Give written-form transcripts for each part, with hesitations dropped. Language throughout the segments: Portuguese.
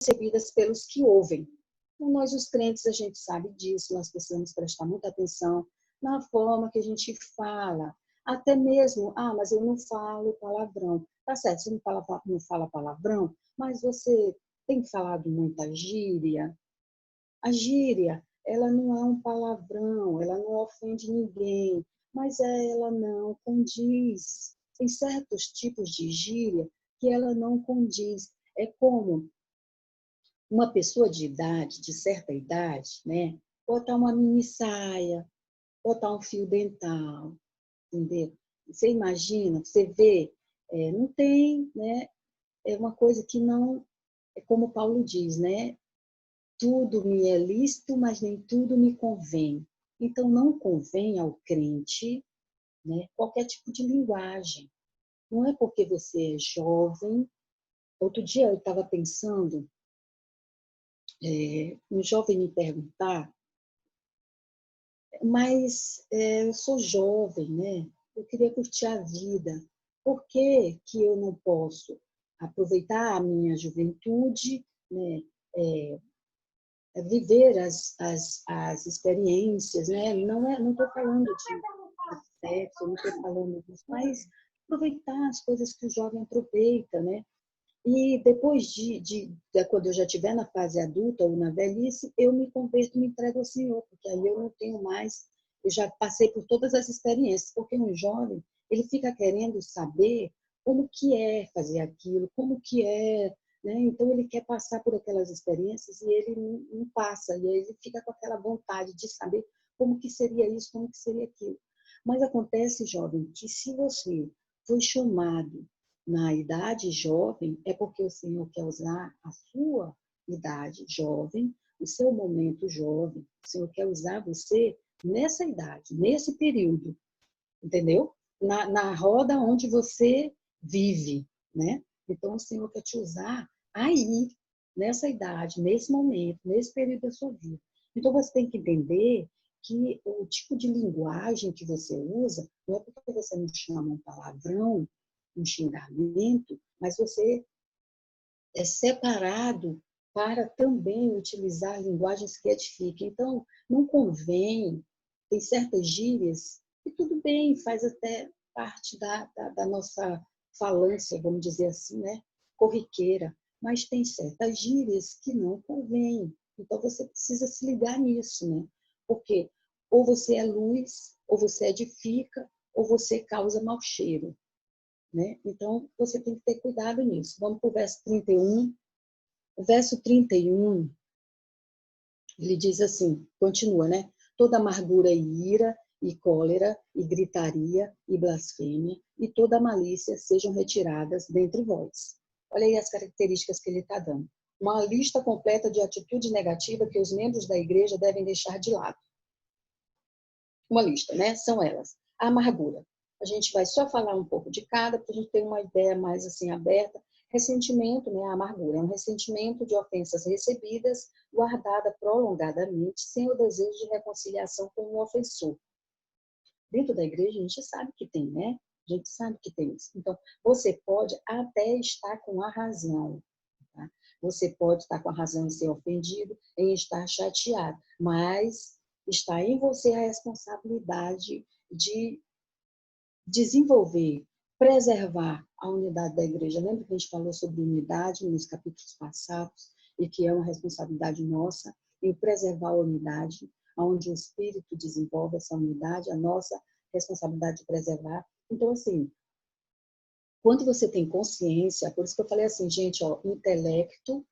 recebidas pelos que ouvem. Então, nós, os crentes, a gente sabe disso, nós precisamos prestar muita atenção na forma que a gente fala. Até mesmo, mas eu não falo palavrão. Tá certo, você não fala palavrão, mas você tem falado muita gíria. A gíria, ela não é um palavrão, ela não ofende ninguém, mas ela não condiz. Tem certos tipos de gíria que ela não condiz. É como uma pessoa de idade, de certa idade, né? Botar uma mini saia, botar um fio dental, entendeu? Você imagina, você vê, não tem, né? É uma coisa que não, é como Paulo diz, né? Tudo me é lícito, mas nem tudo me convém. Então, não convém ao crente, né, qualquer tipo de linguagem. Não é porque você é jovem. Outro dia eu estava pensando, um jovem me perguntar, mas eu sou jovem, né? Eu queria curtir a vida. Por que que eu não posso aproveitar a minha juventude, né? Viver as experiências, né? Não estou falando de sexo, não estou falando disso, mas aproveitar as coisas que o jovem aproveita, né? E depois quando eu já estiver na fase adulta ou na velhice, eu me converto e me entrego ao Senhor, porque aí eu não tenho mais, eu já passei por todas as experiências, porque um jovem, ele fica querendo saber como que é fazer aquilo, como que é, né? Então ele quer passar por aquelas experiências e ele não passa, e aí ele fica com aquela vontade de saber como que seria isso, como que seria aquilo. Mas acontece, jovem, que se você foi chamado na idade jovem, é porque o Senhor quer usar a sua idade jovem, o seu momento jovem. O Senhor quer usar você nessa idade, nesse período, entendeu? Na roda onde você vive, né? Então, o Senhor quer te usar aí, nessa idade, nesse momento, nesse período da sua vida. Então, você tem que entender que o tipo de linguagem que você usa, não é porque você não chama um palavrão, um xingamento, mas você é separado para também utilizar linguagens que edifiquem. Então, não convém, tem certas gírias que tudo bem, faz até parte da nossa falância, vamos dizer assim, né? Corriqueira, mas tem certas gírias que não convêm. Então, você precisa se ligar nisso, né? Porque ou você é luz, ou você edifica, ou você causa mau cheiro. Né? Então, você tem que ter cuidado nisso. Vamos para o verso 31. O verso 31, ele diz assim, continua, né? Toda amargura e ira, e cólera, e gritaria, e blasfêmia, e toda malícia sejam retiradas dentre vós. Olha aí as características que ele está dando. Uma lista completa de atitude negativa que os membros da igreja devem deixar de lado. Uma lista, né? São elas. A amargura. A gente vai só falar um pouco de cada, para a gente ter uma ideia mais assim aberta. Ressentimento, né? A amargura é um ressentimento de ofensas recebidas, guardada prolongadamente, sem o desejo de reconciliação com o ofensor. Dentro da igreja, a gente sabe que tem, né? A gente sabe que tem isso. Então, você pode até estar com a razão. Tá? Você pode estar com a razão em ser ofendido, em estar chateado, mas está em você a responsabilidade de desenvolver, preservar a unidade da igreja. Lembra que a gente falou sobre unidade nos capítulos passados e que é uma responsabilidade nossa em preservar a unidade, onde o Espírito desenvolve essa unidade, a nossa responsabilidade de preservar. Então, assim, quando você tem consciência, por isso que eu falei assim, gente, ó, intelecto,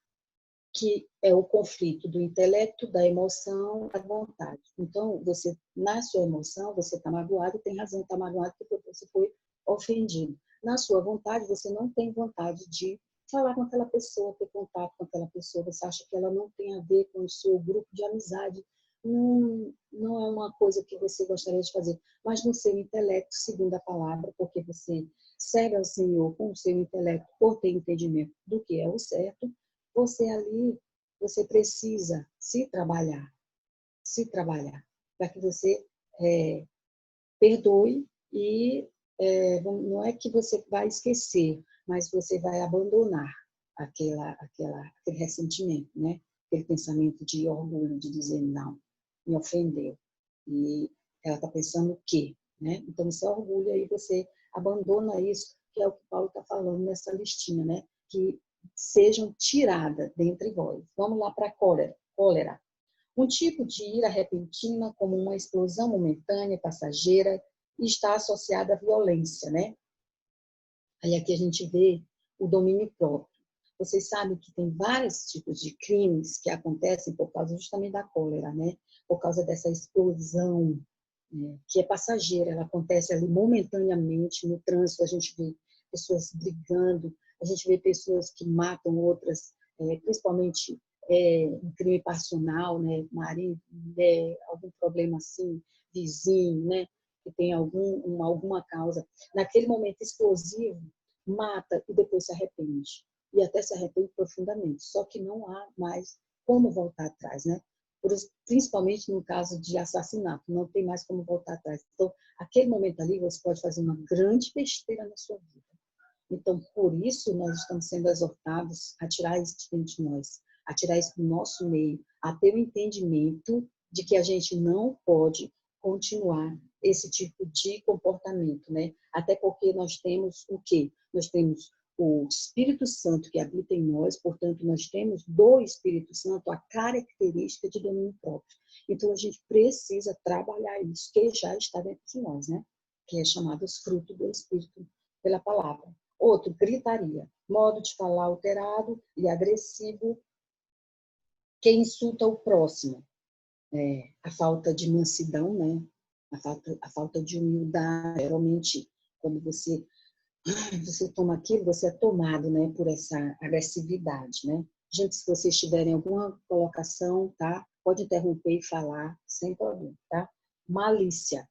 que é o conflito do intelecto, da emoção, da vontade. Então, você, na sua emoção, você está magoado, tem razão de estar magoado porque você foi ofendido. Na sua vontade, você não tem vontade de falar com aquela pessoa, ter contato com aquela pessoa, você acha que ela não tem a ver com o seu grupo de amizade, não é uma coisa que você gostaria de fazer, mas no seu intelecto, segundo a palavra, porque você serve ao Senhor com o seu intelecto por ter entendimento do que é o certo, você ali, você precisa se trabalhar, para que você perdoe e não é que você vai esquecer, mas você vai abandonar aquele ressentimento, né? Aquele pensamento de orgulho, de dizer, não, me ofendeu. E ela está pensando o quê? Né? Então, esse orgulho aí, você abandona isso, que é o que Paulo está falando nessa listinha, né? Que sejam tiradas dentre vós. Vamos lá para a cólera. Um tipo de ira repentina, como uma explosão momentânea, passageira, e está associada à violência, né? Aí aqui a gente vê o domínio próprio. Vocês sabem que tem vários tipos de crimes que acontecem por causa justamente da cólera, né? Por causa dessa explosão, né? Que é passageira, ela acontece ali momentaneamente no trânsito, a gente vê pessoas brigando, a gente vê pessoas que matam outras, principalmente um crime passional, né? Marido, mulher, algum problema assim, vizinho, né? Que tem alguma causa. Naquele momento explosivo, mata e depois se arrepende. E até se arrepende profundamente. Só que não há mais como voltar atrás, né? Principalmente no caso de assassinato, não tem mais como voltar atrás. Então, aquele momento ali, você pode fazer uma grande besteira na sua vida. Então, por isso, nós estamos sendo exortados a tirar isso de dentro de nós, a tirar isso do nosso meio, a ter o entendimento de que a gente não pode continuar esse tipo de comportamento, né? Até porque nós temos o quê? Nós temos o Espírito Santo que habita em nós, portanto, nós temos do Espírito Santo a característica de domínio próprio. Então, a gente precisa trabalhar isso, que já está dentro de nós, né? Que é chamado os frutos do Espírito pela palavra. Outro, gritaria, modo de falar alterado e agressivo que insulta o próximo. A falta de mansidão, né? A falta de humildade. Geralmente, quando você toma aquilo, você é tomado, né, por essa agressividade, né? Gente, se vocês tiverem alguma colocação, tá? Pode interromper e falar, sem problema, tá? Malícia.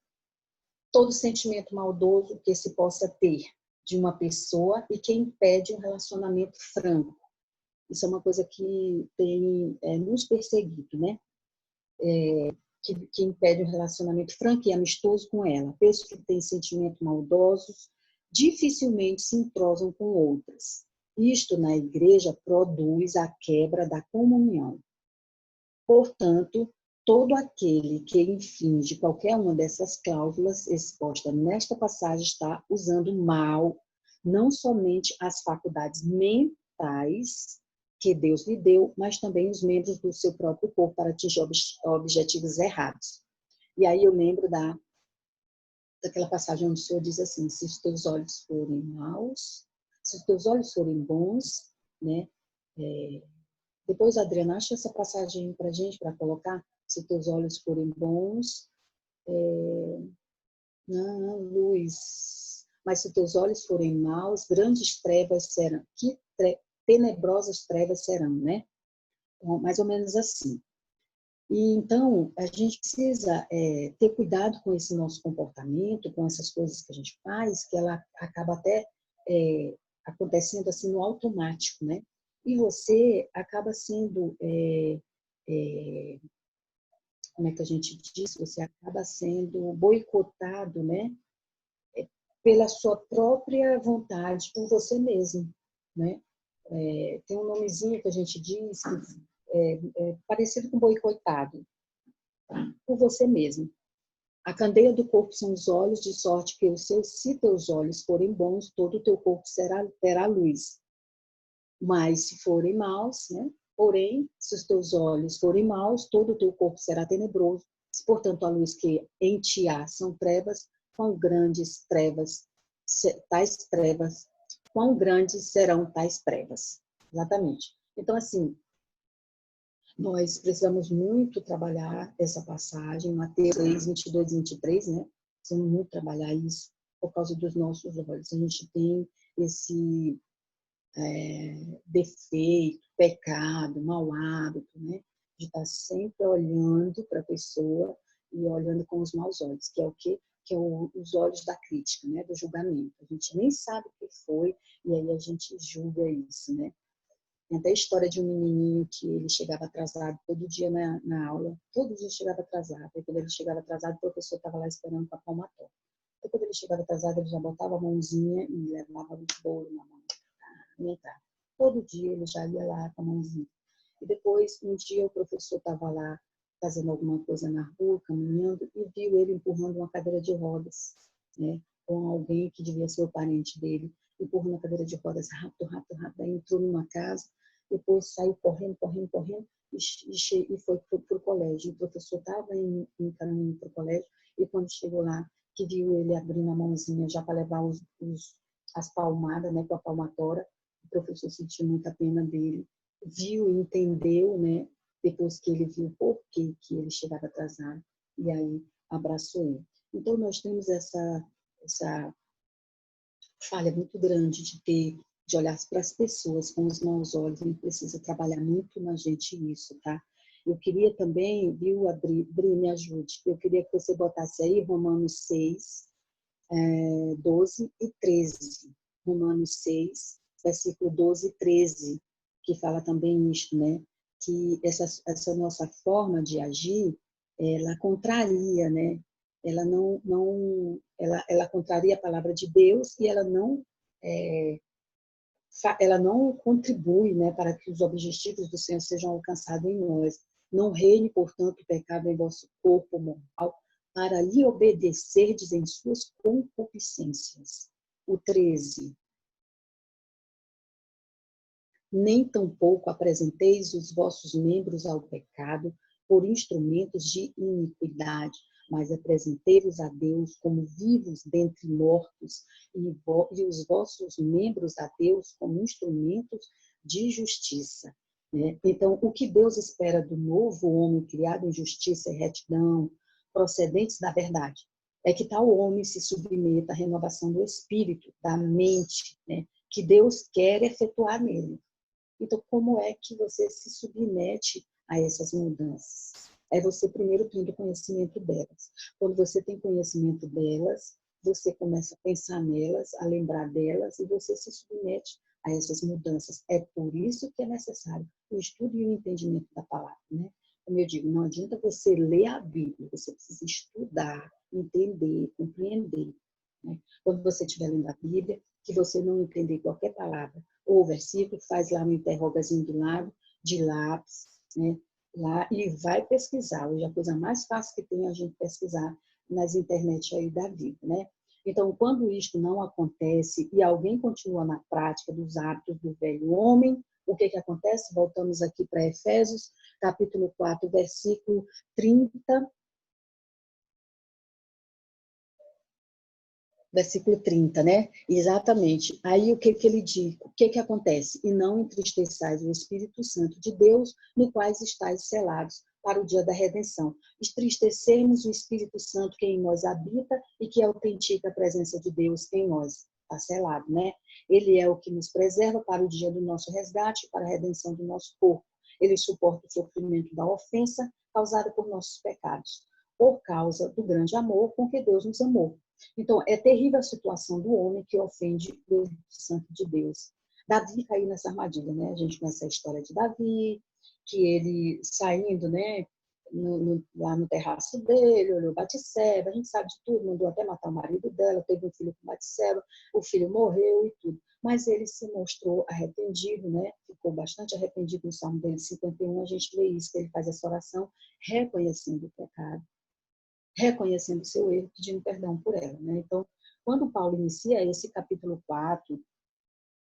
Todo sentimento maldoso que se possa ter de uma pessoa e que impede um relacionamento franco. Isso é uma coisa que tem nos perseguido, né? Que impede um relacionamento franco e amistoso com ela. Pessoas que têm sentimentos maldosos dificilmente se entrosam com outras. Isto, na igreja, produz a quebra da comunhão. Portanto, todo aquele que infringe qualquer uma dessas cláusulas expostas nesta passagem está usando mal não somente as faculdades mentais que Deus lhe deu, mas também os membros do seu próprio corpo para atingir objetivos errados. E aí eu lembro daquela passagem onde o Senhor diz assim, se os teus olhos forem maus, se os teus olhos forem bons, né? Depois, Adriana, acha essa passagem para a gente, para colocar, se os teus olhos forem bons, não, luz, mas se os teus olhos forem maus, grandes trevas serão, tenebrosas trevas serão, né? Então, mais ou menos assim. E, então, a gente precisa ter cuidado com esse nosso comportamento, com essas coisas que a gente faz, que ela acaba até acontecendo assim no automático, né? E você acaba sendo, como é que a gente diz? Você acaba sendo boicotado, né? Pela sua própria vontade, por você mesmo, né? Tem um nomezinho que a gente diz que parecido com boicotado, por você mesmo. A candeia do corpo são os olhos, de sorte que se teus olhos forem bons, todo o teu corpo terá luz. Mas se forem maus, né? Porém, se os teus olhos forem maus, todo o teu corpo será tenebroso. Se, portanto, a luz que em ti há são trevas, quão grandes serão tais trevas. Exatamente. Então, assim, nós precisamos muito trabalhar essa passagem, Mateus 6, 22 e 23, né? Precisamos muito trabalhar isso por causa dos nossos olhos. A gente tem esse defeito, pecado, mau hábito, né? De estar sempre olhando para a pessoa e olhando com os maus olhos, que é o quê? Que é os olhos da crítica, né? Do julgamento. A gente nem sabe o que foi e aí a gente julga isso, né? Tem até a história de um menininho que ele chegava atrasado todo dia na aula, todo dia chegava atrasado. E quando ele chegava atrasado, o professor estava lá esperando para palmatória. E quando ele chegava atrasado, ele já botava a mãozinha e levava o bolo na mão. Todo dia ele já ia lá com a mãozinha. E depois, um dia, o professor estava lá fazendo alguma coisa na rua, caminhando, e viu ele empurrando uma cadeira de rodas, né? Com alguém que devia ser o parente dele, empurrando a cadeira de rodas rápido, rápido, rápido. Aí entrou numa casa, depois saiu correndo, correndo, correndo, e foi para o colégio. O professor estava em caminho para o colégio, e quando chegou lá, que viu ele abrindo a mãozinha já para levar as palmadas, né, com a palmatória, o professor sentiu muita pena dele, viu e entendeu, né, depois que ele viu por que ele chegava atrasado, e aí abraçou ele. Então, nós temos essa falha muito grande de olhar para as pessoas com os maus olhos, a gente precisa trabalhar muito na gente isso, tá? Eu queria também, viu, Adri, me ajude, eu queria que você botasse aí Romanos 6, 12 e 13. Romanos 6, versículo 12 e 13, que fala também isto, né? Que essa nossa forma de agir, ela contraria, né? Ela ela contraria a palavra de Deus e ela não contribui, né, para que os objetivos do Senhor sejam alcançados em nós. Não reine, portanto, o pecado em vosso corpo mortal, para lhe obedecerdes em suas concupiscências. O 13. Nem tampouco apresenteis os vossos membros ao pecado por instrumentos de iniquidade, mas apresentei-vos a Deus como vivos dentre mortos, e os vossos membros a Deus como instrumentos de justiça. Né? Então, o que Deus espera do novo homem criado em justiça e retidão, procedentes da verdade, é que tal homem se submeta à renovação do espírito, da mente, né? Que Deus quer efetuar nele. Então, como é que você se submete a essas mudanças? É você primeiro tendo conhecimento delas. Quando você tem conhecimento delas, você começa a pensar nelas, a lembrar delas, e você se submete a essas mudanças. É por isso que é necessário o estudo e o entendimento da palavra, né? Como eu digo, não adianta você ler a Bíblia, você precisa estudar, entender, compreender. Né? Quando você estiver lendo a Bíblia, que você não entender qualquer palavra ou versículo, faz lá um interrogazinho do lado, de lápis, né? Lá, e vai pesquisar. Hoje a coisa mais fácil que tem é a gente pesquisar nas internet aí da vida, né? Então, quando isto não acontece e alguém continua na prática dos hábitos do velho homem, o que acontece? Voltamos aqui para Efésios, capítulo 4, versículo 30. Versículo 30, né? Exatamente. Aí o que ele diz? O que acontece? E não entristeçais o Espírito Santo de Deus, no quais estáis selados para o dia da redenção. Entristecermos o Espírito Santo que em nós habita e que autentica a presença de Deus em nós. Está selado, né? Ele é o que nos preserva para o dia do nosso resgate, para a redenção do nosso corpo. Ele suporta o sofrimento da ofensa causada por nossos pecados, por causa do grande amor com que Deus nos amou. Então, é terrível a situação do homem que ofende o Espírito Santo de Deus. Davi caiu nessa armadilha, né? A gente conhece a história de Davi, que ele saindo, né, lá no terraço dele, olhou Batseba, a gente sabe de tudo, mandou até matar o marido dela, teve um filho com Batseba, o filho morreu e tudo. Mas ele se mostrou arrependido, né? Ficou bastante arrependido no Salmo 51, a gente vê isso, que ele faz essa oração reconhecendo o pecado, reconhecendo seu erro, pedindo perdão por ela. Né? Então, quando Paulo inicia esse capítulo 4,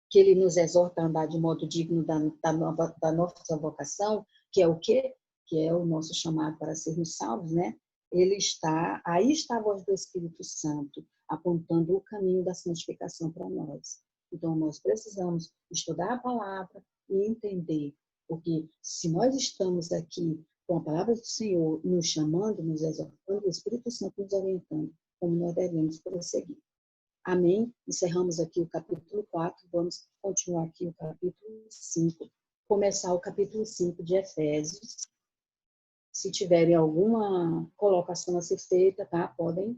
que ele nos exorta a andar de modo digno da nossa vocação, que é o quê? Que é o nosso chamado para sermos salvos, né? Aí está a voz do Espírito Santo, apontando o caminho da santificação para nós. Então, nós precisamos estudar a palavra e entender, porque se nós estamos aqui com a palavra do Senhor nos chamando, nos exortando, o Espírito Santo nos orientando, como nós devemos prosseguir. Amém? Encerramos aqui o capítulo 4, vamos continuar aqui o capítulo 5, começar o capítulo 5 de Efésios. Se tiverem alguma colocação a ser feita, tá? Podem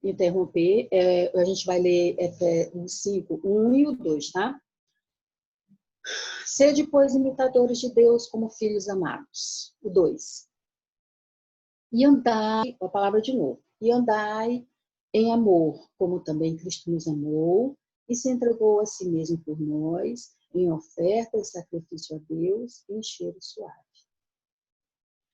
interromper. A gente vai ler o 5, 1 e o 2, tá? Sede, pois, imitadores de Deus como filhos amados. O 2. E andai, a palavra de novo, e andai em amor, como também Cristo nos amou e se entregou a si mesmo por nós, em oferta e sacrifício a Deus em cheiro suave.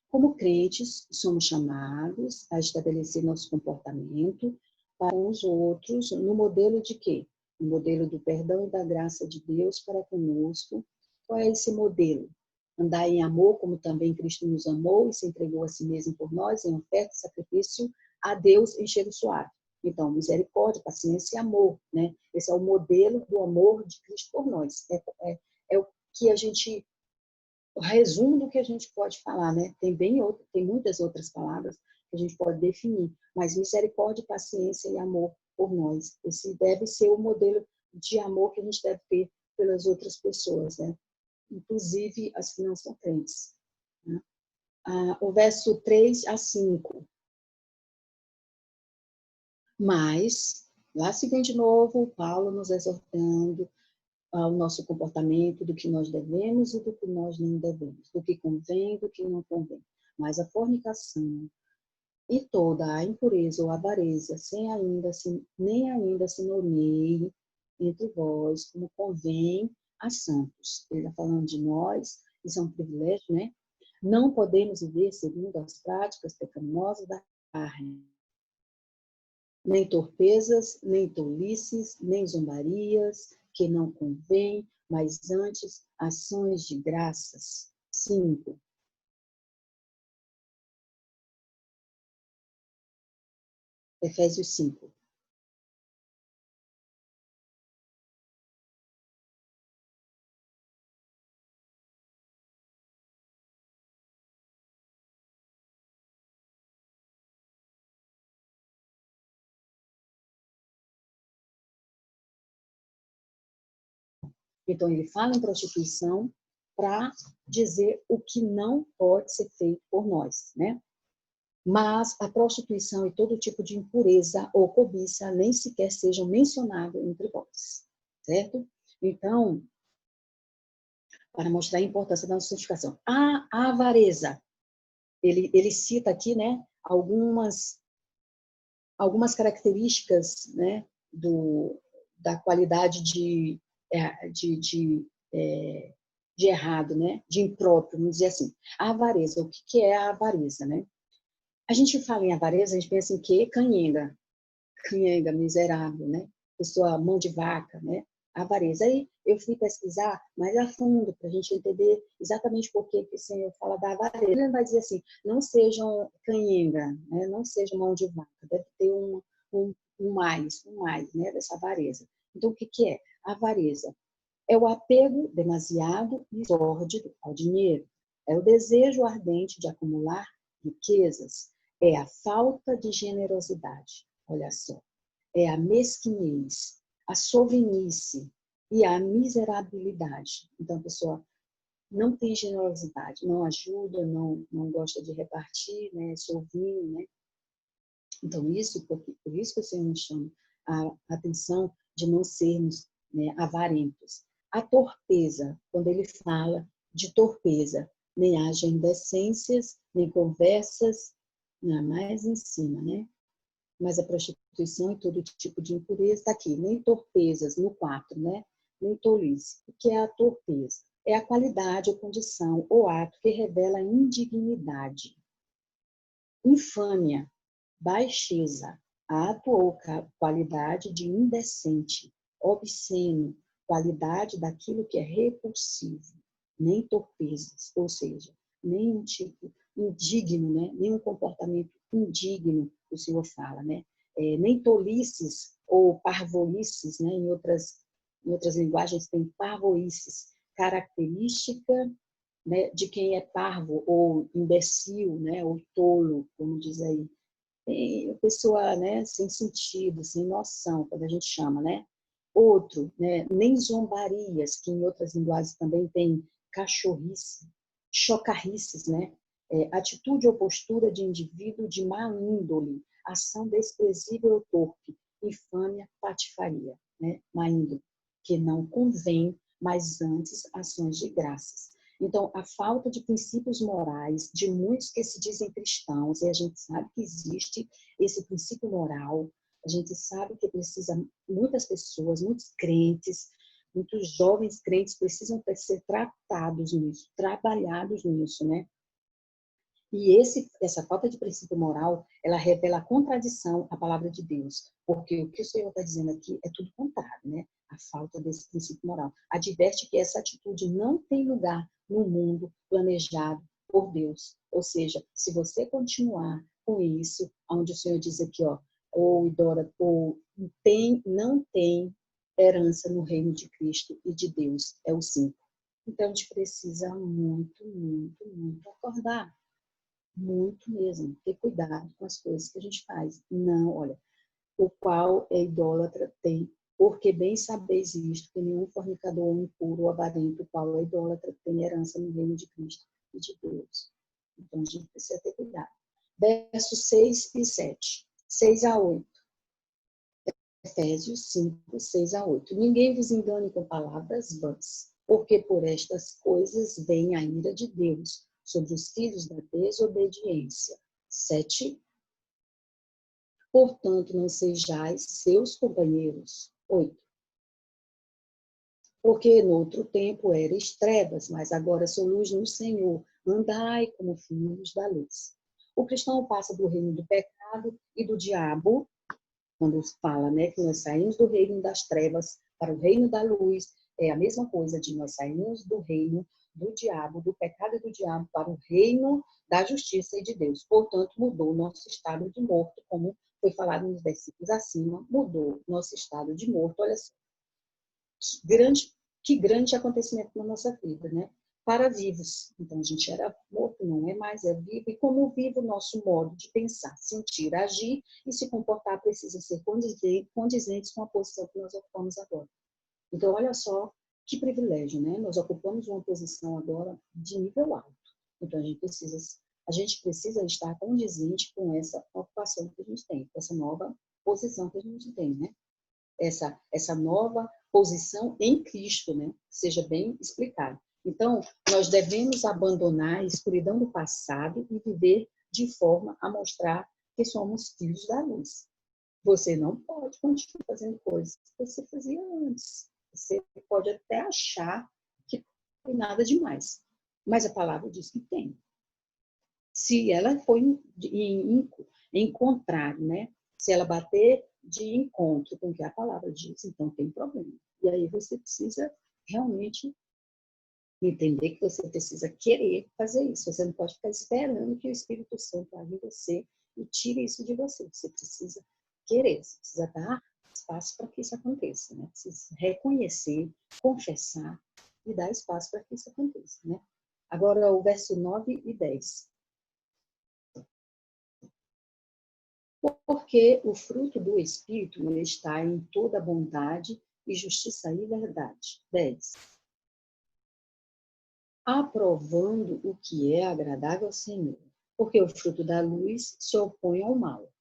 Como crentes, somos chamados a estabelecer nosso comportamento para com os outros no modelo de quê? No modelo do perdão e da graça de Deus para conosco. Qual é esse modelo? Andar em amor, como também Cristo nos amou e se entregou a si mesmo por nós, em oferta e sacrifício a Deus em cheiro suave. Então, misericórdia, paciência e amor, né? Esse é o modelo do amor de Cristo por nós. É o que a gente, o resumo do que a gente pode falar, né? Tem muitas outras palavras que a gente pode definir, mas misericórdia, paciência e amor por nós. Esse deve ser o modelo de amor que a gente deve ter pelas outras pessoas, né? Inclusive as que não são crentes, né? O verso 3 a 5. Mas, lá seguinte de novo, Paulo nos exortando ao nosso comportamento, do que nós devemos e do que nós não devemos, do que convém e do que não convém. Mas a fornicação e toda a impureza ou avareza, nem ainda se nomeie entre vós, como convém a santos. Ele está falando de nós, isso é um privilégio, né? Não podemos viver segundo as práticas pecaminosas da carne, nem torpezas, nem tolices, nem zombarias, que não convém, mas antes ações de graças. 5. Efésios 5. Então, ele fala em prostituição para dizer o que não pode ser feito por nós, né? Mas a prostituição e todo tipo de impureza ou cobiça nem sequer sejam mencionados entre vós, certo? Então, para mostrar a importância da santificação. A avareza, ele cita aqui, né, algumas características, né, da qualidade de errado, né, de impróprio, vamos dizer assim. A avareza, o que é a avareza, né? A gente fala em avareza, a gente pensa em quê? Canhenga, miserável, né? Pessoa, mão de vaca, né? Avareza. Aí eu fui pesquisar mais a fundo para a gente entender exatamente por que o Senhor fala da avareza. Ele vai dizer assim, não sejam canhenga, né? Não sejam mão de vaca, deve ter um mais, né? Dessa avareza. Então, o que é? A avareza é o apego demasiado e sórdido ao dinheiro. É o desejo ardente de acumular riquezas. É a falta de generosidade. Olha só. É a mesquinhez, a sovinice e a miserabilidade. Então, a pessoa não tem generosidade, não ajuda, não gosta de repartir, né? Sovino, né? Então, por isso que o Senhor nos chama a atenção de não sermos, né, avarentos. A torpeza, quando ele fala de torpeza, nem haja indecências, nem conversas, mais em cima, né? Mas a prostituição e todo tipo de impureza está aqui, nem torpezas, no 4, né? Nem tolice. O que é a torpeza? É a qualidade ou condição ou ato que revela indignidade, infâmia, baixeza, ato ou qualidade de indecente, obsceno, qualidade daquilo que é repulsivo, nem torpezas, ou seja, nem um tipo indigno, né? Nem um comportamento indigno, o Senhor fala, né? Nem tolices ou parvoices, né? Em outras linguagens tem parvoices, característica, né, de quem é parvo ou imbecil, né, ou tolo, como diz aí. Tem pessoa, né, sem sentido, sem noção, quando a gente chama, né? Outro, né, nem zombarias, que em outras linguagens também tem cachorrice, chocarrices, né? Atitude ou postura de indivíduo de má índole, ação desprezível ou torpe, infâmia, patifaria, né? Má índole, que não convém, mas antes ações de graças. Então, a falta de princípios morais de muitos que se dizem cristãos, e a gente sabe que existe esse princípio moral, a gente sabe que precisa muitas pessoas, muitos crentes, Muitos jovens crentes precisam ser tratados nisso, trabalhados nisso, né? E essa falta de princípio moral, ela revela a contradição à palavra de Deus, porque o que o Senhor está dizendo aqui é tudo contrário, né? A falta desse princípio moral. Adverte que essa atitude não tem lugar no mundo planejado por Deus. Ou seja, se você continuar com isso, onde o Senhor diz aqui, ó, ou idólatra, ou não tem herança no reino de Cristo e de Deus, é o 5. Então, a gente precisa muito, muito, muito acordar. Muito mesmo, ter cuidado com as coisas que a gente faz. Não, olha, o qual é idólatra tem, porque bem sabeis isto, que nenhum fornicador, impuro ou avarento, o qual é idólatra, tem herança no reino de Cristo e de Deus. Então, a gente precisa ter cuidado. Versos 6 e 7. 6 a 8. Efésios 5, 6 a 8. Ninguém vos engane com palavras vãs, porque por estas coisas vem a ira de Deus sobre os filhos da desobediência. 7. Portanto, não sejais seus companheiros. 8. Porque no outro tempo erais trevas, mas agora sou luz no Senhor. Andai como filhos da luz. O cristão passa do reino do pecado e do diabo, quando fala, né, que nós saímos do reino das trevas para o reino da luz, é a mesma coisa de nós saímos do reino do diabo, do pecado e do diabo, para o reino da justiça e de Deus. Portanto, mudou nosso estado de morto, como foi falado nos versículos acima, mudou nosso estado de morto. Olha só, que grande acontecimento na nossa vida, né? Para vivos. Então, a gente era morto, não é mais, é vivo. E como vivo, nosso modo de pensar, sentir, agir e se comportar precisa ser condizentes com a posição que nós ocupamos agora. Então, olha só que privilégio, né? Nós ocupamos uma posição agora de nível alto. Então, a gente precisa estar condizente com essa ocupação que a gente tem, com essa nova posição que a gente tem, né? Essa nova posição em Cristo, né? Seja bem explicado. Então, nós devemos abandonar a escuridão do passado e viver de forma a mostrar que somos filhos da luz. Você não pode continuar fazendo coisas que você fazia antes. Você pode até achar que não tem nada demais, mas a palavra diz que tem. Se ela for em contrário, né? Se ela bater de encontro com o que a palavra diz, então tem problema. E aí você precisa realmente entender que você precisa querer fazer isso. Você não pode ficar esperando que o Espírito Santo haja em você e tire isso de você. Você precisa querer, você precisa dar espaço para que isso aconteça, né? Precisa reconhecer, confessar e dar espaço para que isso aconteça, né? Agora, o verso 9 e 10. Porque o fruto do Espírito está em toda bondade e justiça e verdade. 10. Aprovando o que é agradável ao Senhor, porque o fruto da luz se opõe ao mal,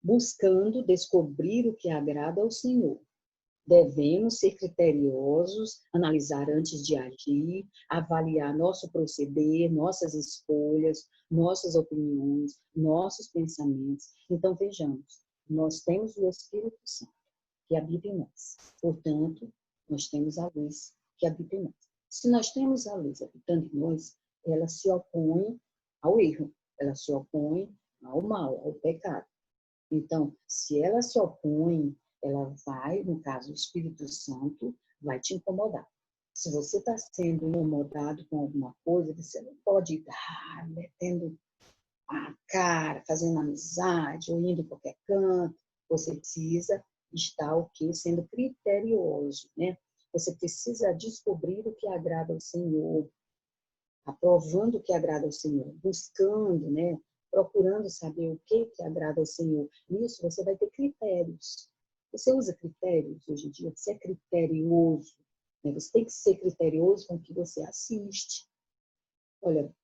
buscando descobrir o que agrada ao Senhor. Devemos ser criteriosos, analisar antes de agir, avaliar nosso proceder, nossas escolhas, nossas opiniões, nossos pensamentos. Então, vejamos, nós temos o Espírito Santo que habita em nós. Portanto, nós temos a luz que habita em nós. Se nós temos a luz habitando em nós, ela se opõe ao erro, ela se opõe ao mal, ao pecado. Então, se ela se opõe, ela vai, no caso, o Espírito Santo, vai te incomodar. Se você está sendo incomodado com alguma coisa, você não pode ir metendo a cara, fazendo amizade, ou indo em qualquer canto. Você precisa estar o quê? Sendo criterioso, né? Você precisa descobrir o que agrada ao Senhor, aprovando o que agrada ao Senhor, buscando, né? Procurando saber o que agrada ao Senhor. Nisso você vai ter critérios. Você usa critérios hoje em dia? Você é criterioso. Né? Você tem que ser criterioso com o que você assiste. Olha,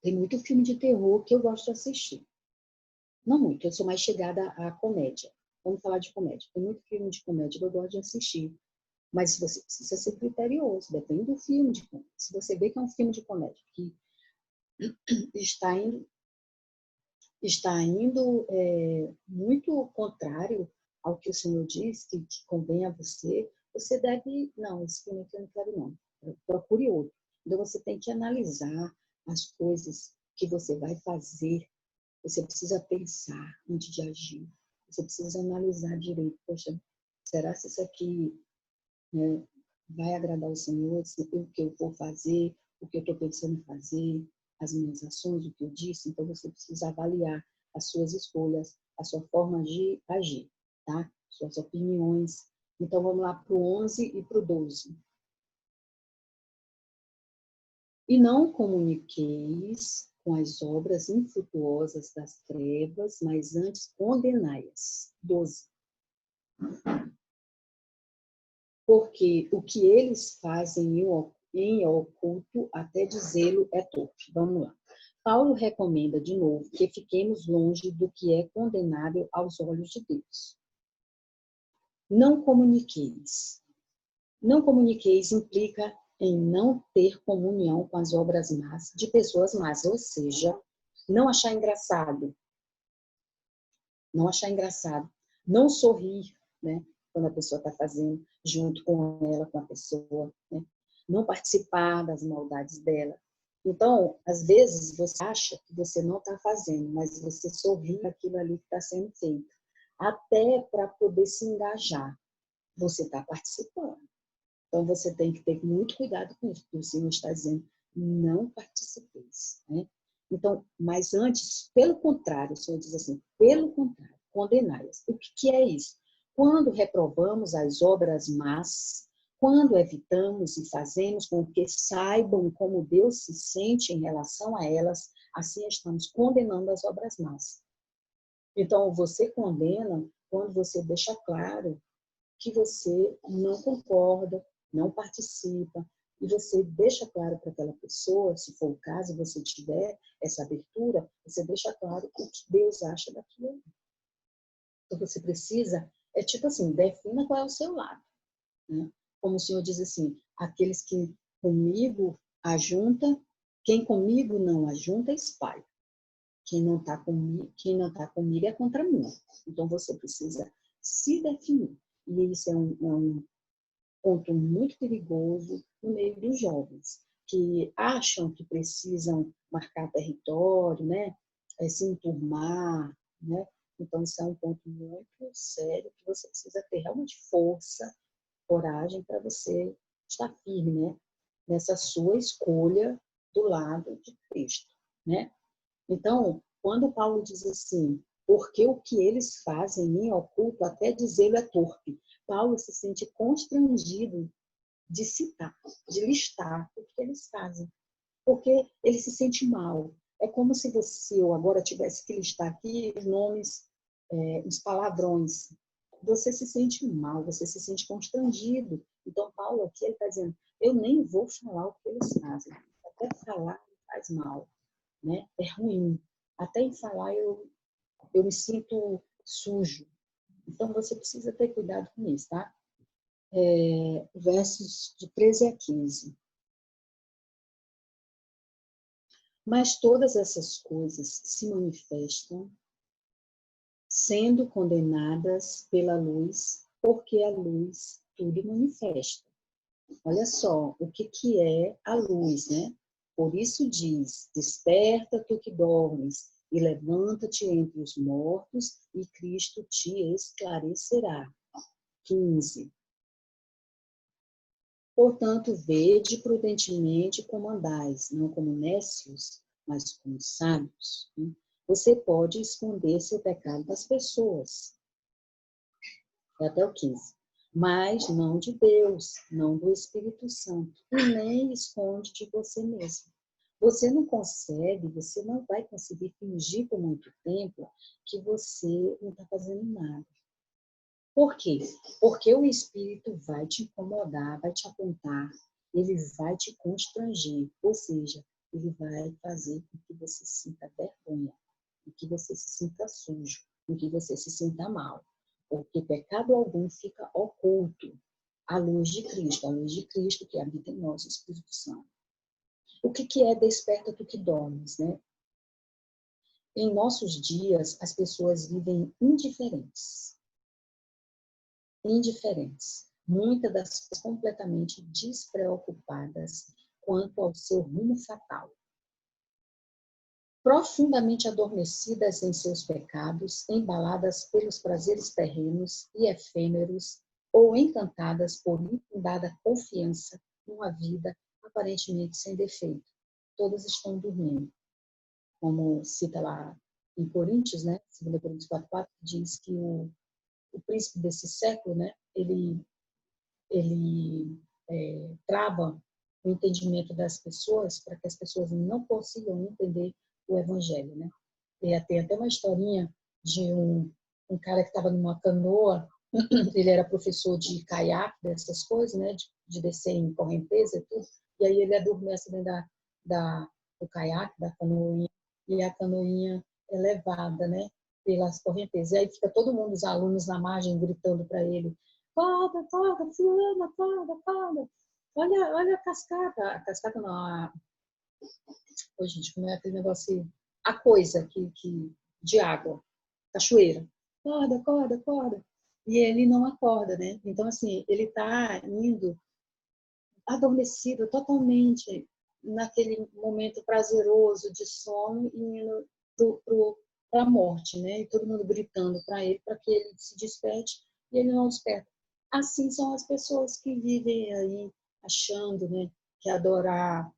tem muito filme de terror que eu gosto de assistir. Não muito, eu sou mais chegada à comédia. Vamos falar de comédia. Tem muito filme de comédia que eu gosto de assistir. Mas você precisa ser criterioso, depende do filme de comédia. Se você vê que é um filme de comédia que está indo muito contrário ao que o Senhor diz, que convém a você, você deve, não, esse filme aqui eu não quero não, procure outro. Então você tem que analisar as coisas que você vai fazer, você precisa pensar antes de agir, você precisa analisar direito, poxa, será que isso aqui, né, vai agradar o Senhor, o que eu vou fazer, o que eu estou pensando em fazer, as minhas ações, o que eu disse. Então, você precisa avaliar as suas escolhas, a sua forma de agir, tá? Suas opiniões. Então, vamos lá para o 11 e para o 12. E não comuniqueis com as obras infrutuosas das trevas, mas antes condenai-as. 12. Porque o que eles fazem em oculto, até dizê-lo, é torpe. Vamos lá. Paulo recomenda, de novo, que fiquemos longe do que é condenável aos olhos de Deus. Não comuniqueis. Não comuniqueis implica em não ter comunhão com as obras más de pessoas más, ou seja, não achar engraçado. Não achar engraçado. Não sorrir, né? Quando a pessoa está fazendo, junto com ela, com a pessoa, né? Não participar das maldades dela. Então, às vezes, você acha que você não está fazendo, mas você sorri aquilo ali que está sendo feito. Até para poder se engajar, você está participando. Então, você tem que ter muito cuidado com isso, porque o Senhor está dizendo, não participeis, né? Então, mas antes, pelo contrário, o Senhor diz assim, pelo contrário, condenai-as. O que é isso? Quando reprovamos as obras más, quando evitamos e fazemos com que saibam como Deus se sente em relação a elas, assim estamos condenando as obras más. Então, você condena quando você deixa claro que você não concorda, não participa, e você deixa claro para aquela pessoa, se for o caso, você tiver essa abertura, você deixa claro o que Deus acha daquilo. Então, você precisa, é tipo assim, defina qual é o seu lado, né? Como o Senhor diz assim, aqueles que comigo ajuntam, quem comigo não ajunta, espalha. Quem não está comigo é contra mim. Então, você precisa se definir. E isso é um ponto muito perigoso no meio dos jovens, que acham que precisam marcar território, né? Se enturmar, né? Então, isso é um ponto muito sério que você precisa ter realmente força, coragem para você estar firme, né? Nessa sua escolha do lado de Cristo, né? Então, quando Paulo diz assim, porque o que eles fazem em oculto, até dizê-lo é torpe, Paulo se sente constrangido de citar, de listar o que eles fazem, porque ele se sente mal. É como se eu agora tivesse que listar aqui os nomes, os palavrões. Você se sente mal, você se sente constrangido. Então, Paulo aqui ele está dizendo, eu nem vou falar o que eles fazem. Até falar faz mal, né? É ruim. Até em falar eu me sinto sujo. Então, você precisa ter cuidado com isso, tá? Versos de 13 a 15. Mas todas essas coisas se manifestam, sendo condenadas pela luz, porque a luz tudo manifesta. Olha só, o que é a luz, né? Por isso diz, desperta tu que dormes, e levanta-te entre os mortos, e Cristo te esclarecerá. 15. Portanto, vede prudentemente como andais, não como nécios, mas como sábios. Você pode esconder seu pecado das pessoas. Até o 15. Mas não de Deus, não do Espírito Santo, e nem esconde de você mesmo. Você não consegue, você não vai conseguir fingir por muito tempo que você não está fazendo nada. Por quê? Porque o Espírito vai te incomodar, vai te apontar, ele vai te constranger, ou seja, ele vai fazer com que você sinta vergonha, com que você se sinta sujo, com que você se sinta mal. Porque pecado algum fica oculto à luz de Cristo, à luz de Cristo que habita em nós, o Espírito Santo. O que é desperta tu que dormes, né? Em nossos dias, as pessoas vivem indiferentes. muitas das pessoas completamente despreocupadas quanto ao seu rumo fatal. Profundamente adormecidas em seus pecados, embaladas pelos prazeres terrenos e efêmeros, ou encantadas por infundada confiança numa vida aparentemente sem defeito. Todas estão dormindo. Como cita lá em Coríntios, né? 2 Coríntios 4:4, diz que o príncipe desse século, né? Ele trava o entendimento das pessoas para que as pessoas não consigam entender o evangelho, né? E tem até uma historinha de um cara que estava numa canoa, ele era professor de caiaque, dessas coisas, né? De descer em correnteza e tudo, e aí ele adormece dentro do caiaque, da canoinha, e a canoinha é levada, né? Pelas correntezas. E aí fica todo mundo, os alunos na margem, gritando para ele: acorda, acorda, fulano, acorda, acorda. Olha a cascata não, Ô, gente, como é aquele negócio, a coisa de água, cachoeira. Acorda, acorda, acorda. E ele não acorda, né? Então, assim, ele está indo adormecido totalmente naquele momento prazeroso de sono e indo para a morte, né? E todo mundo gritando para ele, para que ele se desperte, e ele não desperta. Assim são as pessoas que vivem aí achando, né, que adorar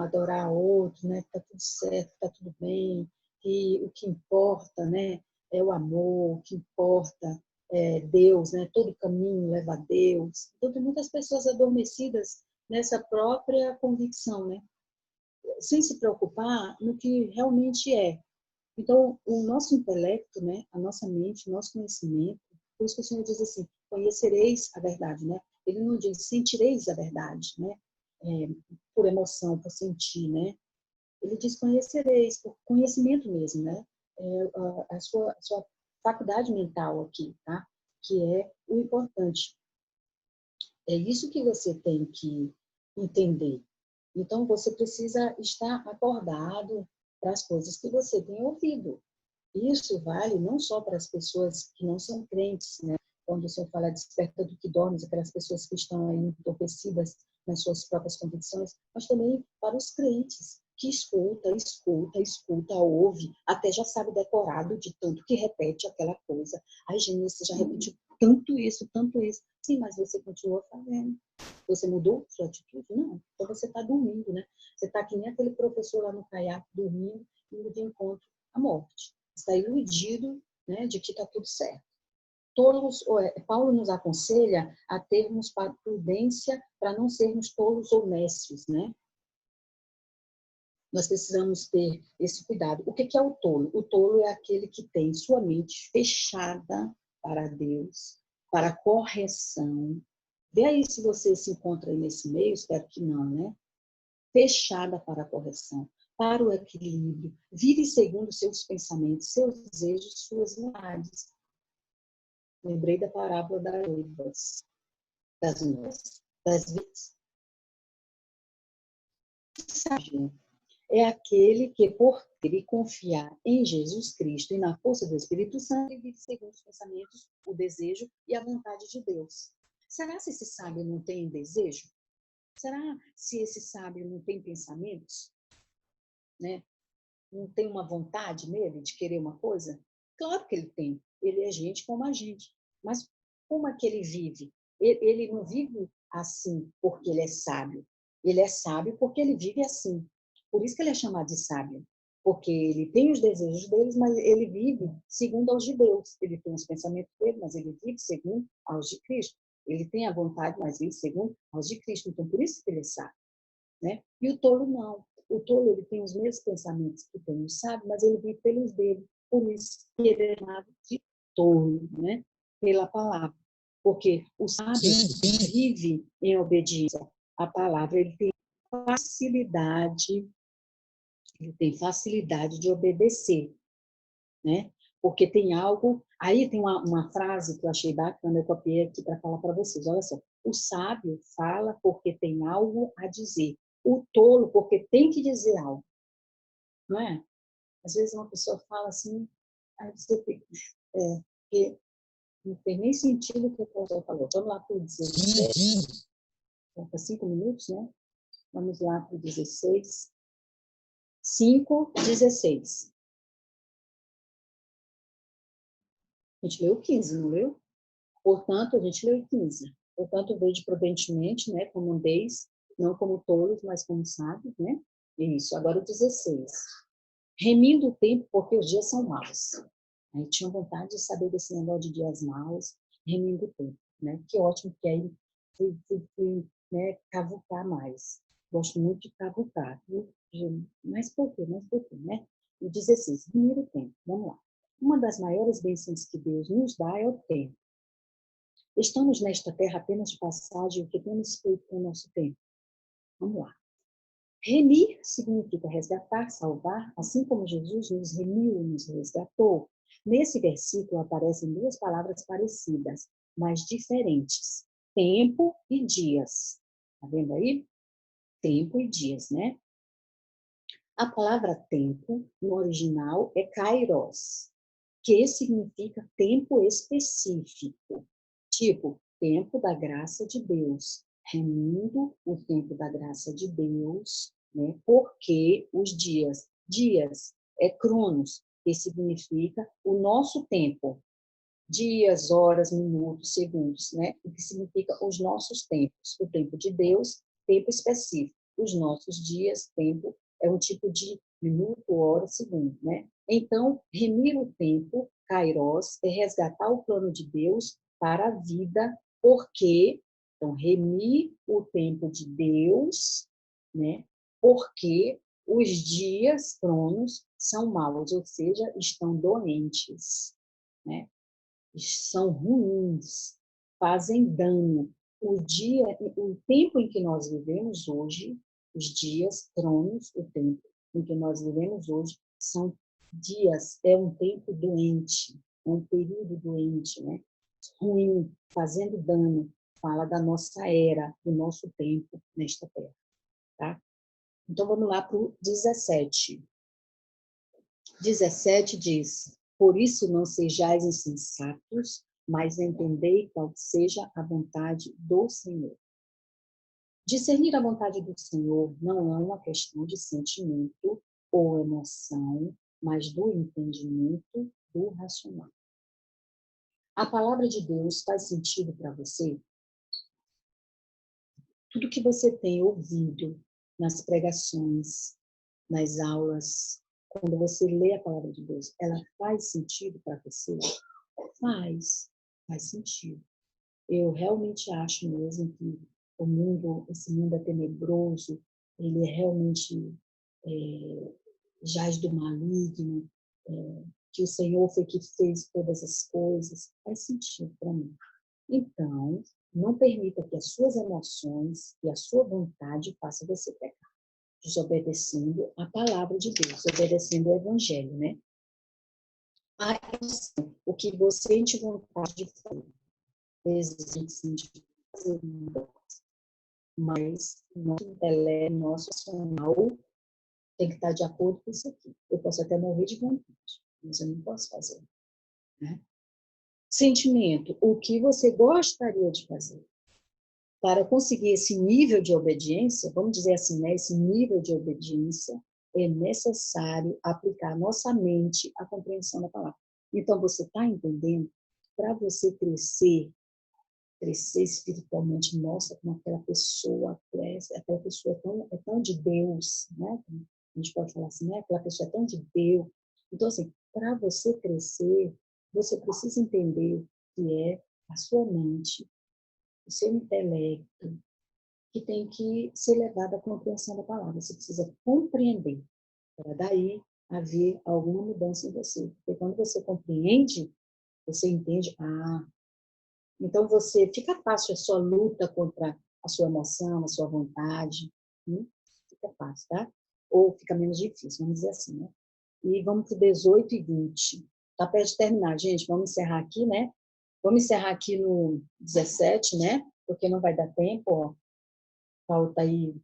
adorar outro, né, que tá tudo certo, que tá tudo bem, que o que importa, né, é o amor, o que importa é Deus, né? Todo caminho leva a Deus. Então, tem muitas pessoas adormecidas nessa própria convicção, né? Sem se preocupar no que realmente é. Então, o nosso intelecto, né? A nossa mente, o nosso conhecimento, por isso que o Senhor diz assim: conhecereis a verdade, né? Ele não diz sentireis a verdade, né? Por emoção, por sentir, né? Ele diz conhecereis, por conhecimento mesmo, né? A sua faculdade mental aqui, tá? Que é o importante. É isso que você tem que entender. Então, você precisa estar acordado para as coisas que você tem ouvido. Isso vale não só para as pessoas que não são crentes, né? Quando o Senhor fala desperta do que dormes, aquelas pessoas que estão aí entorpecidas nas suas próprias convicções, mas também para os crentes, que escuta, ouve, até já sabe decorado de tanto que repete aquela coisa. Ai, gente, você já repetiu tanto isso, tanto isso. Sim, mas você continua fazendo. Você mudou sua atitude? Não. Então você está dormindo, né? Você está que nem aquele professor lá no caiaque, dormindo, indo de encontro à morte. Está iludido, né, de que está tudo certo. Paulo nos aconselha a termos prudência para não sermos tolos ou nécios, né? Nós precisamos ter esse cuidado. O que é o tolo? O tolo é aquele que tem sua mente fechada para Deus, para correção. Vê aí se você se encontra aí nesse meio, espero que não, né? Fechada para a correção, para o equilíbrio. Vive segundo seus pensamentos, seus desejos, suas vontades. Lembrei da parábola das noivas, das virgens. Sábio é aquele que, por ter e confiar em Jesus Cristo e na força do Espírito Santo, vive segundo os pensamentos, o desejo e a vontade de Deus. Será se esse sábio não tem desejo? Será se esse sábio não tem pensamentos? Né? Não tem uma vontade nele de querer uma coisa? Claro que ele tem. Ele é gente como a gente. Mas como é que ele vive? Ele não vive assim porque ele é sábio. Ele é sábio porque ele vive assim. Por isso que ele é chamado de sábio. Porque ele tem os desejos deles, mas ele vive segundo aos de Deus. Ele tem os pensamentos dele, mas ele vive segundo aos de Cristo. Ele tem a vontade, mas vive segundo aos de Cristo. Então, por isso que ele é sábio. Né? E o tolo não. O tolo ele tem os mesmos pensamentos que tem o sábio, mas ele vive pelos dele. Por isso que ele é chamado de tolo, né? Pela palavra. Porque o sábio vive em obediência à palavra. Ele tem facilidade de obedecer, né? Porque tem algo... Aí tem uma frase que eu achei bacana, eu copiei aqui para falar para vocês. Olha só. O sábio fala porque tem algo a dizer. O tolo porque tem que dizer algo. Não é? Às vezes uma pessoa fala assim, aí você fica... Não tem nem sentido o que o professor falou. Vamos lá para o 17. Falta 5 minutos, né? Vamos lá para o 16. 5, 16. A gente leu 15, não leu? Portanto, a gente leu 15. Portanto, vede prudentemente, né, como andeis, não como tolos, mas como sábios, né? Isso. Agora o 16. Remindo o tempo, porque os dias são maus. Aí tinha vontade de saber desse negócio de dias maus, remindo o tempo, né? Que ótimo que aí fui, né, cavucar mais. Gosto muito de cavucar, viu? Mais pouquinho, né? E 16, remindo o tempo. Vamos lá. Uma das maiores bênçãos que Deus nos dá é o tempo. Estamos nesta terra apenas de passagem, o que temos feito com o nosso tempo? Vamos lá. Remir significa resgatar, salvar, assim como Jesus nos remiu, nos resgatou. Nesse versículo aparecem duas palavras parecidas, mas diferentes: tempo e dias. Tá vendo aí? Tempo e dias, né? A palavra tempo, no original, é kairos, que significa tempo específico. Tipo, tempo da graça de Deus, remindo o tempo da graça de Deus, né? Porque os dias é cronos, que significa o nosso tempo, dias, horas, minutos, segundos, né? O que significa os nossos tempos, o tempo de Deus, tempo específico, os nossos dias, tempo é um tipo de minuto, hora, segundo, né? Então, remir o tempo, kairos, é resgatar o plano de Deus para a vida, porque, então, remir o tempo de Deus, né? Porque os dias, cronos, são maus, ou seja, estão doentes, né? São ruins, fazem dano. O tempo em que nós vivemos hoje, os dias, cronos, o tempo em que nós vivemos hoje, são dias, é um tempo doente, é um período doente, né? Ruim, fazendo dano. Fala da nossa era, do nosso tempo nesta terra, tá? Então, vamos lá para o 17. 17 diz: por isso não sejais insensatos, mas entendei qual seja a vontade do Senhor. Discernir a vontade do Senhor não é uma questão de sentimento ou emoção, mas do entendimento do racional. A palavra de Deus faz sentido para você? Tudo que você tem ouvido nas pregações, nas aulas, quando você lê a palavra de Deus, ela faz sentido para você? Faz sentido. Eu realmente acho mesmo que esse mundo é tenebroso, ele é realmente jaz do maligno, que o Senhor foi que fez todas as coisas. Faz sentido para mim. Então, não permita que as suas emoções e a sua vontade façam você pecar, desobedecendo a palavra de Deus, obedecendo o Evangelho, né? O que você sente vontade de fazer, vezes a gente sente fazer, mas nosso intelecto, nosso racional tem que estar de acordo com isso aqui. Eu posso até morrer de vontade, mas eu não posso fazer, né? Sentimento, o que você gostaria de fazer? Para conseguir esse nível de obediência, vamos dizer assim, né, esse nível de obediência, é necessário aplicar a nossa mente à compreensão da palavra. Então, você está entendendo? Para você crescer espiritualmente, nossa, como aquela pessoa cresce, aquela pessoa é tão de Deus, né? A gente pode falar assim, né? Aquela pessoa é tão de Deus. Então, assim, para você crescer, você precisa entender que é a sua mente, o seu intelecto, que tem que ser levado à compreensão da palavra. Você precisa compreender, para daí haver alguma mudança em você. Porque quando você compreende, você entende, então você fica fácil a sua luta contra a sua emoção, a sua vontade, fica fácil, tá? Ou fica menos difícil, vamos dizer assim, né? E vamos para o 18 e 20. Está perto de terminar, gente. Vamos encerrar aqui, né? Vamos encerrar aqui no 17, né? Porque não vai dar tempo, ó. Falta aí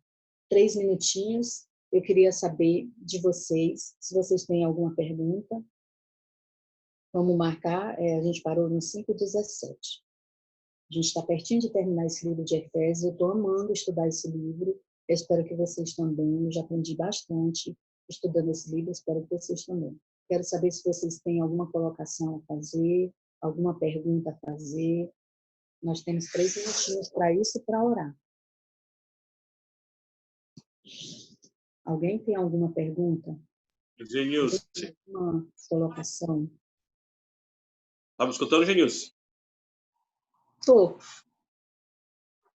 3 minutinhos. Eu queria saber de vocês, se vocês têm alguma pergunta. Vamos marcar, a gente parou no 5:17. A gente está pertinho de terminar esse livro de Efésios. Eu estou amando estudar esse livro. Eu espero que vocês também. Eu já aprendi bastante estudando esse livro. Eu espero que vocês também. Quero saber se vocês têm alguma colocação a fazer, alguma pergunta a fazer. Nós temos 3 minutinhos para isso e para orar. Alguém tem alguma pergunta? Genilson. Alguma colocação? Tá me escutando, Genilson? Estou.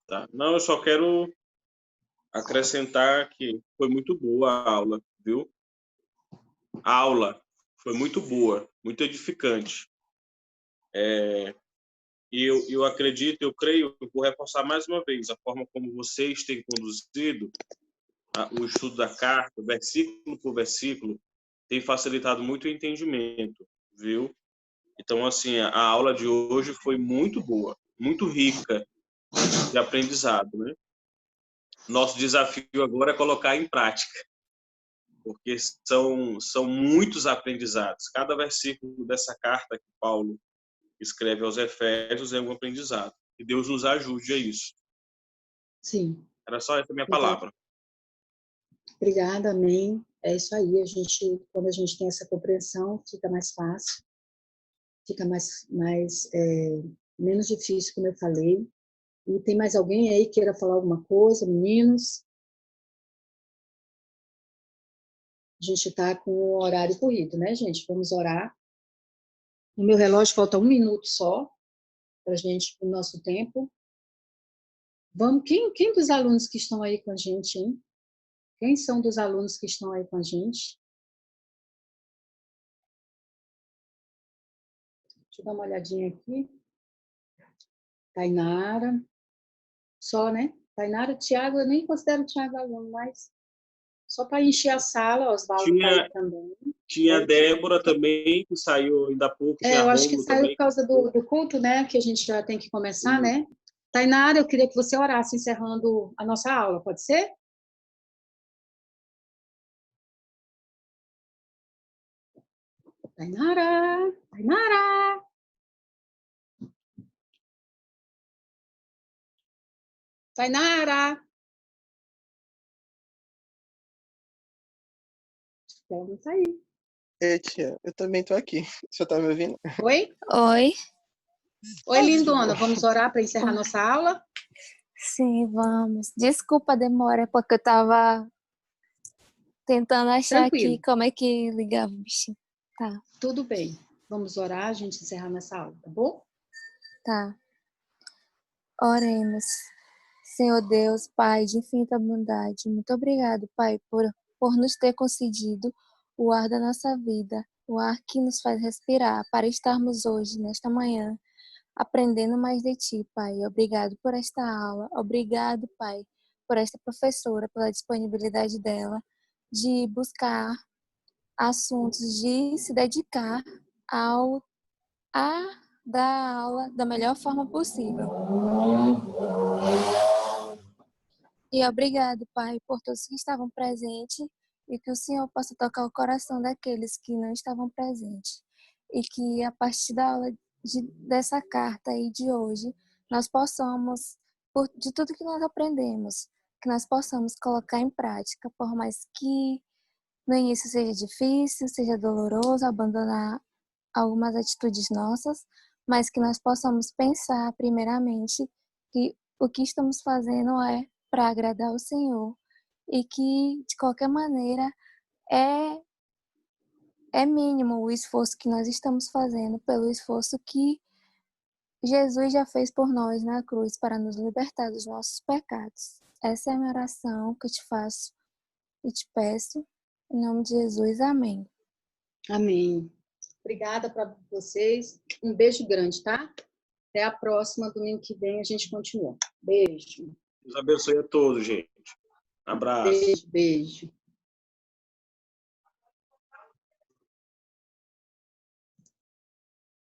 Tá. Não, eu só quero acrescentar que foi muito boa a aula, viu? A aula foi muito boa, muito edificante. E eu acredito, eu creio, eu vou reforçar mais uma vez a forma como vocês têm conduzido o estudo da carta, versículo por versículo, tem facilitado muito o entendimento, viu? Então, assim, a aula de hoje foi muito boa, muito rica de aprendizado, né? Nosso desafio agora é colocar em prática, porque são muitos aprendizados. Cada versículo dessa carta que Paulo escreve aos Efésios é um aprendizado. Que Deus nos ajude a isso. Sim. Era só essa minha palavra. Obrigada, amém. É isso aí. Quando a gente tem essa compreensão, fica mais fácil, fica menos difícil, como eu falei. E tem mais alguém aí que queira falar alguma coisa, meninos? A gente está com o horário corrido, né, gente? Vamos orar. No meu relógio falta 1 minuto só para a gente, o nosso tempo. Vamos, quem dos alunos que estão aí com a gente, hein? Quem são dos alunos que estão aí com a gente? Deixa eu dar uma olhadinha aqui. Tainara. Só, né? Tainara, Tiago, eu nem considero o Tiago aluno, mas só para encher a sala, o Osvaldo está aí também. Tinha a Débora também, que saiu ainda há pouco. Tinha eu acho que Rômulo saiu também. por causa do culto, né? Que a gente já tem que começar, né? Tainara, eu queria que você orasse encerrando a nossa aula, pode ser? Tainara, Tainara. Tainara. Ela não tá aí. Tia, eu também estou aqui. Você está me ouvindo? Oi? Oi. Oi, lindona. Vamos orar para encerrar nossa aula? Sim, vamos. Desculpa a demora, porque eu estava tentando achar Tranquilo. aqui como é que ligava o bichinho. Tá. Tudo bem. Vamos orar, a gente encerrar nossa aula, tá bom? Tá. Oremos. Senhor Deus, Pai de infinita bondade, muito obrigado, Pai, por nos ter concedido o ar da nossa vida, o ar que nos faz respirar, para estarmos hoje, nesta manhã, aprendendo mais de Ti, Pai. Obrigado por esta aula. Obrigado, Pai, por esta professora, pela disponibilidade dela de buscar assuntos, de se dedicar a dar aula da melhor forma possível. E obrigado, Pai, por todos que estavam presentes e que o Senhor possa tocar o coração daqueles que não estavam presentes. E que a partir da aula dessa carta aí de hoje, nós possamos, de tudo que nós aprendemos, que nós possamos colocar em prática, por mais que no início seja difícil, seja doloroso abandonar algumas atitudes nossas, mas que nós possamos pensar primeiramente que o que estamos fazendo é para agradar o Senhor e que, de qualquer maneira, é mínimo o esforço que nós estamos fazendo pelo esforço que Jesus já fez por nós na cruz para nos libertar dos nossos pecados. Essa é a minha oração que eu te faço e te peço. Em nome de Jesus, amém. Amém. Obrigada para vocês. Um beijo grande, tá? Até a próxima, domingo que vem a gente continua. Beijo. Deus abençoe a todos, gente. Abraço. Beijo, beijo.